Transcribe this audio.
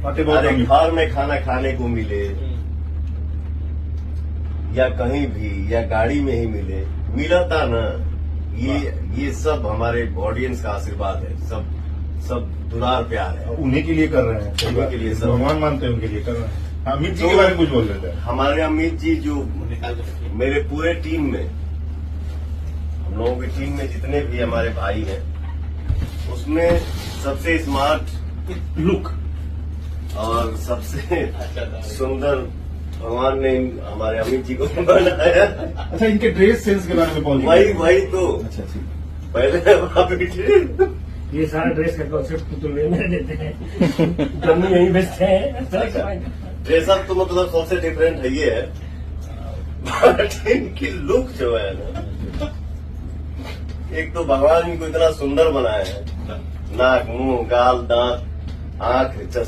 अरे घर में खाना खाने को मिले या कहीं भी या गाड़ी में ही मिलता ना, ये सब हमारे ऑडियंस का आशीर्वाद है। सब दुलार प्यार है, उन्हीं के लिए कर रहे हैं, उन्हीं के लिए सब भगवान मानते हैं, उनके लिए कर रहे हैं। अमित जी के बारे में कुछ बोल रहे थे। हमारे अमित जी जो मेरे पूरे टीम में, हम लोगों की टीम में जितने भी हमारे भाई हैं, उसमें सबसे स्मार्ट लुक और सबसे सुंदर भगवान ने हमारे अमित जी को बनाया। अच्छा, इनके ड्रेस सेंस के बारे में बोल वही तो। अच्छा पहले वहाँ पे ये सारा ड्रेस का कॉन्सेप्ट तो लेने देते हैं, हम यही बेचते हैं। ड्रेसअप तो मतलब सबसे डिफरेंट है ये है, बट इनकी लुक जो है ना, एक तो भगवान इनको इतना सुंदर बनाया है, नाक, मुंह, गाल, दांत, आंख,